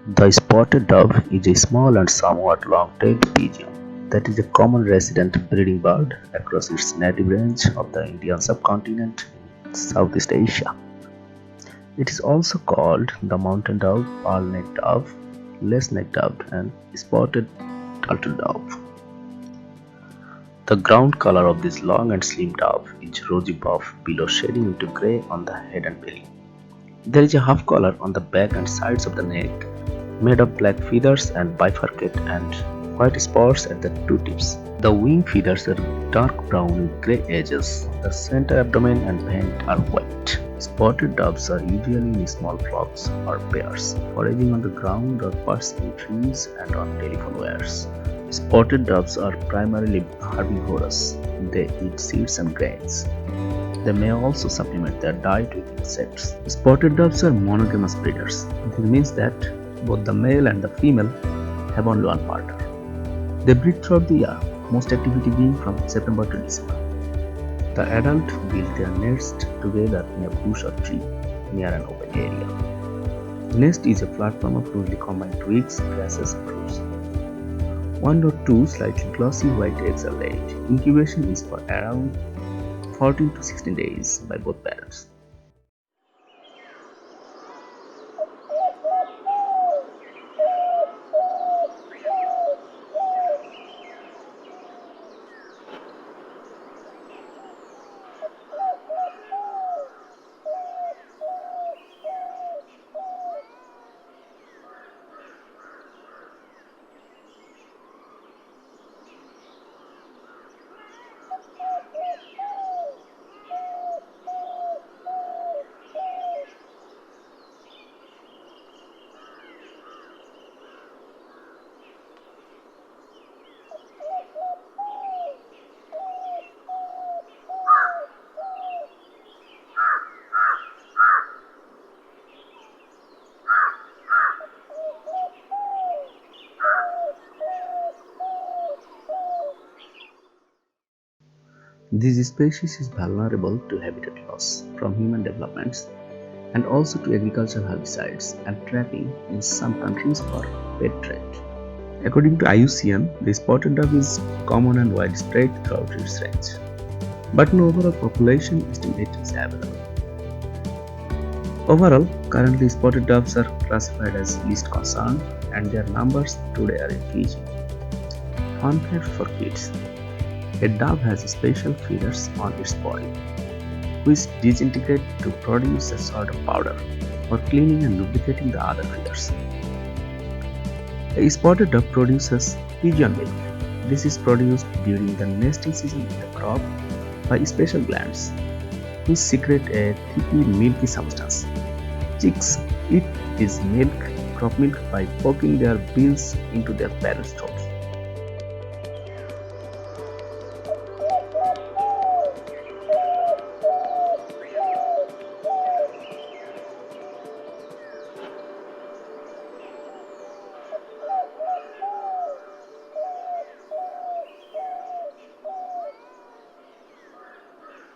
The spotted dove is a small and somewhat long-tailed pigeon that is a common resident breeding bird across its native range of the Indian subcontinent in Southeast Asia. It is also called the mountain dove, pearl-necked dove, lace-necked dove, and spotted turtle dove. The ground color of this long and slim dove is rosy buff below shading into grey on the head and belly. There is a half collar on the back and sides of the neck made of black feathers and bifurcate and white spots at the two tips. The wing feathers are dark brown with grey edges. The center abdomen and vent are white. Spotted doves are usually in small flocks or pairs, foraging on the ground or perching in trees and on telephone wires. Spotted doves are primarily herbivorous. They eat seeds and grains. They may also supplement their diet with insects. Spotted doves are monogamous breeders. This means that both the male and the female have only one partner. They breed throughout the year, most activity being from September to December. The adult build their nest together in a bush or tree near an open area. Nest is a platform of loosely combined twigs, grasses, and roots. 1 or 2 slightly glossy white eggs are laid. Incubation is for around 14 to 16 days by both parents. This species is vulnerable to habitat loss from human developments and also to agricultural herbicides and trapping in some countries for pet trade. According to IUCN, the spotted dove is common and widespread throughout its range, but no overall population estimate is available. Overall, currently spotted doves are classified as least concern and their numbers today are increasing. Fun fact for kids. A dove has special feathers on its body, which disintegrate to produce a sort of powder for cleaning and lubricating the other feathers. A spotted dove produces pigeon milk. This is produced during the nesting season of the crop by special glands, which secrete a thickly milky substance. Chicks eat this milk, crop milk, by poking their bills into their parents' throats.